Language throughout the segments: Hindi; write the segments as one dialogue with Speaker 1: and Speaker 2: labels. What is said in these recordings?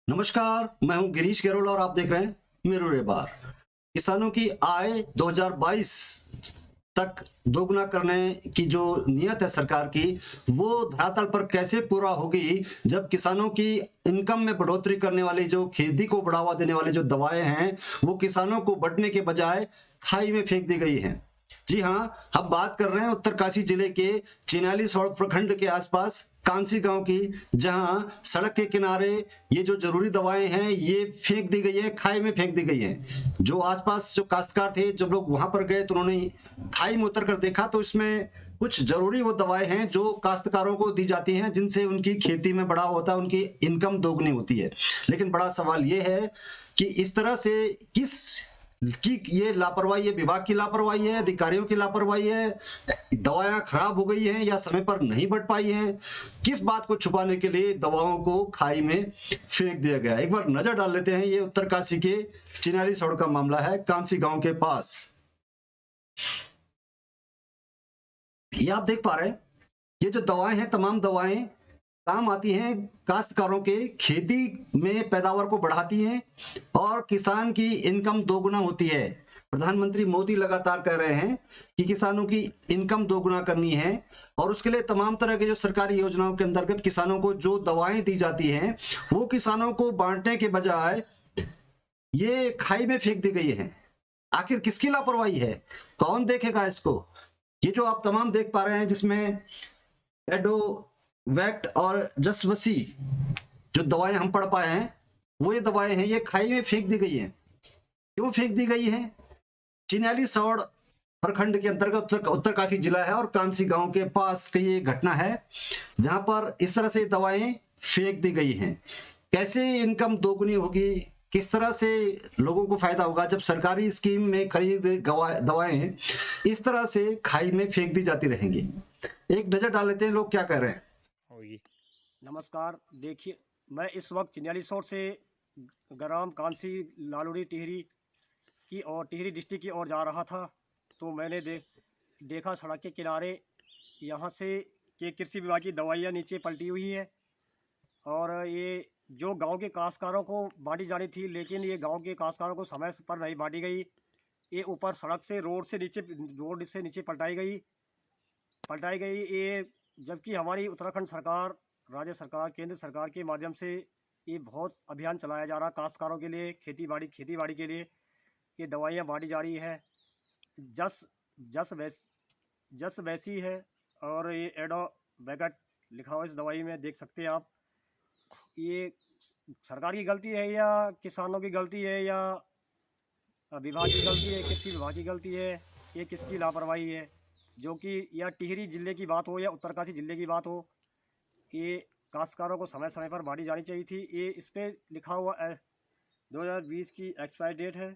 Speaker 1: नमस्कार, मैं हूं गिरीश केरोल और आप देख रहे हैं मेरू बार। किसानों की आय 2022 तक दोगुना करने की जो नियत है सरकार की, वो धरातल पर कैसे पूरा होगी जब किसानों की इनकम में बढ़ोतरी करने वाली जो खेती को बढ़ावा देने वाली जो दवाएं हैं, वो किसानों को बढ़ने के बजाय खाई में फेंक दी गई हैं। जी हाँ, हम बात कर रहे हैं उत्तरकाशी जिले के चिन्याली सौड़ प्रखंड के आसपास कांसी गांव की, जहां सड़क के किनारे ये जो जरूरी दवाएं हैं ये फेंक दी गई है, खाई में फेंक दी गई है। जो आसपास जो काश्तकार थे, जब लोग वहां पर गए तो उन्होंने खाई में उतर कर देखा तो इसमें कुछ जरूरी वो दवाएं हैं जो काश्तकारों को दी जाती हैं, जिनसे उनकी खेती में बढ़ावा होता है, उनकी इनकम दोगुनी होती है। लेकिन बड़ा सवाल ये है कि इस तरह से किस कि ये लापरवाही है, विभाग की लापरवाही है, अधिकारियों की लापरवाही है, दवाएं खराब हो गई हैं या समय पर नहीं बढ़ पाई हैं, किस बात को छुपाने के लिए दवाओं को खाई में फेंक दिया गया। एक बार नजर डाल लेते हैं, ये उत्तरकाशी के चिनारी सड़क का मामला है, कांसी गांव के पास। ये आप देख पा रहे हैं, ये जो दवाएं हैं, तमाम दवाएं काम आती हैं, काश्तकारों के खेती में पैदावार को बढ़ाती हैं और किसान की इनकम दोगुना होती है। प्रधानमंत्री मोदी लगातार कह रहे हैं कि किसानों की इनकम दोगुना करनी है और उसके लिए तमाम तरह के जो सरकारी योजनाओं के अंतर्गत किसानों को जो दवाएं दी जाती हैं, वो किसानों को बांटने के बजाय ये खाई में फेंक दी गई है। आखिर किसकी लापरवाही है? कौन देखेगा इसको? ये जो आप तमाम देख पा रहे हैं, जिसमें एडो वैक्ट और जसवसी जो दवाएं हम पढ़ पाए हैं, वो ये दवाएं हैं, ये खाई में फेंक दी गई हैं। क्यों फेंक दी गई हैं? चिन्याली सौड़ प्रखंड के अंतर्गत उत्तरकाशी जिला है और कांसी गांव के पास की ये घटना है, जहां पर इस तरह से दवाएं फेंक दी गई हैं। कैसे इनकम दोगुनी होगी, किस तरह से लोगों को फायदा होगा जब सरकारी स्कीम में खरीद दवाएं इस तरह से खाई में फेंक दी जाती रहेंगी। एक नजर डाल लेते हैं लोग क्या कह रहे हैं।
Speaker 2: होगी। नमस्कार, देखिए, मैं इस वक्त चिन्यालीसौर से ग्राम कांसी लालुड़ी टिहरी की और टिहरी डिस्ट्रिक्ट की ओर जा रहा था। तो मैंने देखा सड़क के किनारे यहाँ से कि कृषि विभाग की दवाइयाँ नीचे पलटी हुई है और ये जो गांव के काश्तकारों को बांटी जानी थी, लेकिन ये गांव के काश्तकारों को समय पर नहीं बांटी गई। ये ऊपर सड़क से रोड से नीचे पलटाई गई ये, जबकि हमारी उत्तराखंड सरकार, राज्य सरकार, केंद्र सरकार के माध्यम से ये बहुत अभियान चलाया जा रहा है काश्तकारों के लिए, खेती बाड़ी के लिए। ये दवाइयाँ बांटी जा रही है। जस जस वैस जस वैसी है और ये एडो बैगट लिखा हुआ इस दवाई में, देख सकते हैं आप। ये सरकार की गलती है या किसानों की गलती है या विभाग की गलती है, कृषि विभाग की गलती है? ये किसकी लापरवाही है? जो कि या टिहरी जिले की बात हो या उत्तरकाशी जिले की बात हो, ये काश्तकारों को समय समय पर बांटी जानी चाहिए थी। ये इस पर लिखा हुआ 2020 की एक्सपायरी डेट है।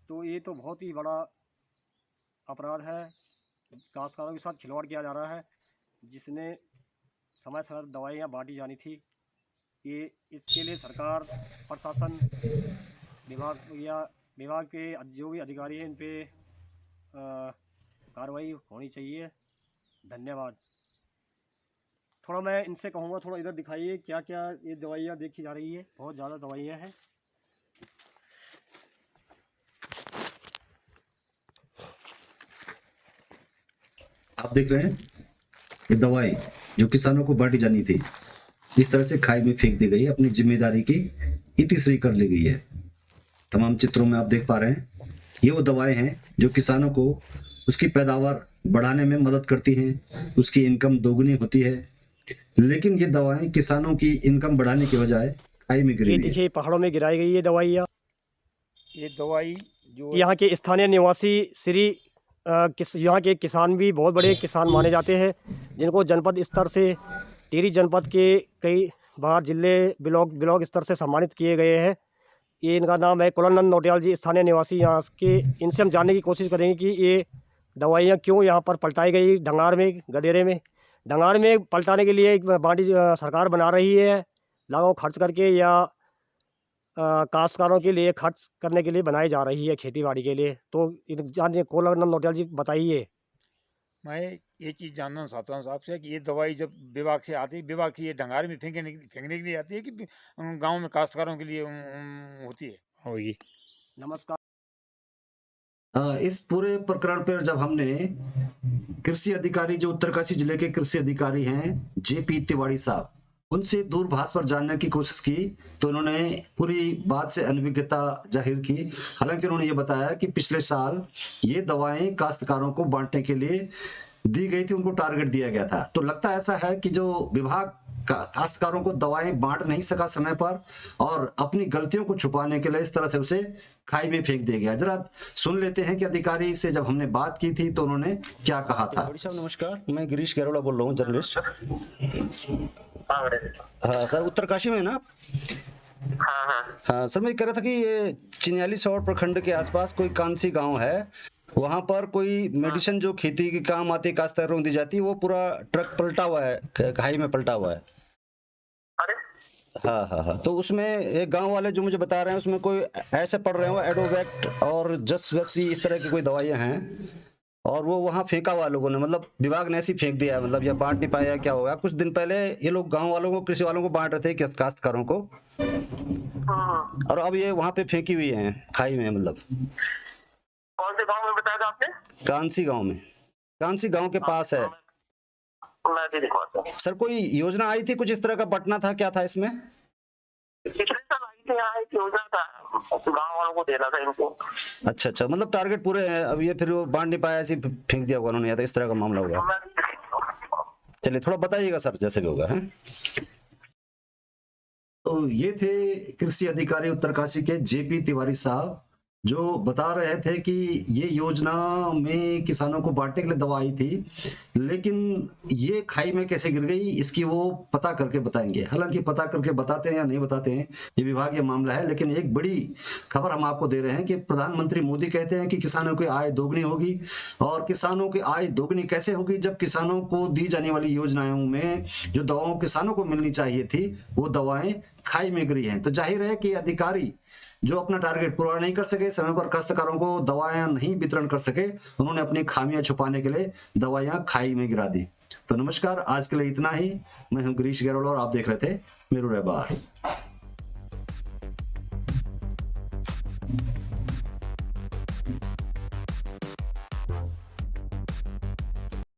Speaker 2: तो ये तो बहुत ही बड़ा अपराध है, काश्तकारों के साथ खिलवाड़ किया जा रहा है, जिसने समय समय पर दवाइयाँ बांटी जानी थी। ये इसके लिए सरकार, प्रशासन, विभाग के जो भी अधिकारी हैं, इन पे कार्रवाई होनी चाहिए। धन्यवाद। थोड़ा मैं इनसे कहूँगा, थोड़ा इधर दिखाइए क्या क्या ये दवाइयाँ देखी जा रही है। बहुत ज़्यादा दवाइयाँ हैं।
Speaker 1: आप देख रहे हैं, ये दवाएं जो किसानों को बांटी जानी थी, इस तरह से खाई में फेंक दी गई है, अपनी जिम्मेदारी की इतिश्री कर ली गई है। तमाम चित्रों में आप देख पा रहे हैं, ये वो दवाएं हैं जो किसानों को उसकी पैदावार बढ़ाने में मदद करती हैं, उसकी इनकम दोगुनी होती है। लेकिन ये दवाएं किसानों की इनकम बढ़ाने के बजाय खाई में गिरी
Speaker 2: ये
Speaker 1: हुई है।
Speaker 2: देखिए, पहाड़ों में गिराई गई ये दवाइयाँ।
Speaker 3: ये दवाई जो
Speaker 2: यहाँ के स्थानीय निवासी यहाँ के किसान भी बहुत बड़े किसान माने जाते हैं, जिनको जनपद स्तर से, टिहरी जनपद के कई बार जिले ब्लॉक स्तर से सम्मानित किए गए हैं। ये इनका नाम है कुलनंद नौटियाल जी, स्थानीय निवासी यहाँ के। इनसे हम जानने की कोशिश करेंगे कि ये दवाइयाँ क्यों यहाँ पर पलटाई गई ढंगार में, गदेरे में। ढंगार में पलटाने के लिए एक बांटी सरकार बना रही है, लाखों खर्च करके, या काश्तकारों के लिए खर्च करने के लिए बनाई जा रही है खेती बाड़ी के लिए। तो जानिए, कुलनंद नौटियाल जी बताइए।
Speaker 3: मैं ये चीज़ जानना चाहता हूँ आपसे कि ये दवाई जब विभाग से आती है, विभाग की ये डंगार में फेंकने के लिए आती है कि गांव में काश्तकारों के लिए होती है होगी?
Speaker 2: नमस्कार।
Speaker 1: इस पूरे प्रकरण पर जब हमने कृषि अधिकारी जो उत्तरकाशी जिले के कृषि अधिकारी हैं जेपी तिवारी साहब, उनसे दूरभाष पर जानने की कोशिश की तो उन्होंने पूरी बात से अनभिज्ञता जाहिर की। हालांकि उन्होंने ये बताया कि पिछले साल ये दवाएं काश्तकारों को बांटने के लिए दी गई थी, उनको टारगेट दिया गया था। तो लगता ऐसा है कि जो विभाग काश्तकारों को दवाएं बांट नहीं सका समय पर और अपनी गलतियों को छुपाने के लिए इस तरह से उसे खाई में फेंक दिया गया। जरा सुन लेते हैं कि अधिकारी से जब हमने बात की थी तो उन्होंने क्या कहा था। साहब नमस्कार, मैं गिरीश गैरोला बोल रहा हूँ, जर्नलिस्ट। हाँ सर, उत्तरकाशी में ना? हाँ सर, मैं कह रहा था कि ये चिन्याली सौर प्रखंड के आसपास कोई कांसी गांव है, वहां पर कोई मेडिसिन जो खेती के काम आती है काश्तकारों को दी जाती है, वो पूरा ट्रक पलटा हुआ है, खाई में पलटा हुआ है। हाँ हाँ हाँ, तो उसमें एक गांव वाले जो मुझे बता रहे हैं उसमें कोई ऐसे पढ़ रहे हो एडोवेक्ट और जसवसी इस तरह की कोई दवाइयां हैं और वो वहां फेंका हुआ लोगों ने, मतलब विभाग ने ऐसे ही फेंक दिया है, मतलब या बांट नहीं पाया क्या होगा। कुछ दिन पहले ये लोग गांव वालों को, कृषि वालों को बांट रहे थे काश्तकारों को, और अब ये वहां पे फेंकी हुई है खाई में। मतलब
Speaker 4: कौन से गांव में बताया था आपने?
Speaker 1: कांसी गांव में, कांसी गांव के पास है।
Speaker 4: मैं भी दिखवाता हूँ।
Speaker 1: सर कोई योजना आई थी कुछ इस तरह का बंटना था, क्या था इसमें?
Speaker 4: पिछले साल आई थी, यहाँ एक योजना था, गांव वालों को देना था इनको।
Speaker 1: अच्छा अच्छा, मतलब टारगेट पूरे हैं, अब ये फिर वो बांट नहीं पाया, ऐसे फेंक दिया होगा उन्होंने, या तो इस तरह का मामला होगा। चलिए थोड़ा बताइएगा सर, जैसे भी होगा। है तो ये थे कृषि अधिकारी उत्तरकाशी के जेपी तिवारी साहब, जो बता रहे थे कि ये योजना में किसानों को बांटने के लिए दवा आई थी, लेकिन ये खाई में कैसे गिर गई इसकी वो पता करके बताएंगे। हालांकि पता करके बताते हैं या नहीं बताते हैं ये विभागीय मामला है, लेकिन एक बड़ी खबर हम आपको दे रहे हैं कि प्रधानमंत्री मोदी कहते हैं कि किसानों की आय दोगुनी होगी। और किसानों की आय दोगुनी कैसे होगी? जब किसानों को दी जाने वाली योजनाओं में जो दवाओं किसानों को मिलनी चाहिए थी वो दवाएं खाई में गिरी हैं। तो जाहिर है कि अधिकारी जो अपना टारगेट पूरा नहीं कर सके, समय पर काश्तकारों को दवाएं नहीं वितरण कर सके, उन्होंने अपनी खामियां छुपाने के लिए दवाइयां खाई में गिरा दी। तो नमस्कार, आज के लिए इतना ही। मैं हूं गिरीश गैरोला और आप देख रहे थे मेरू रहबार।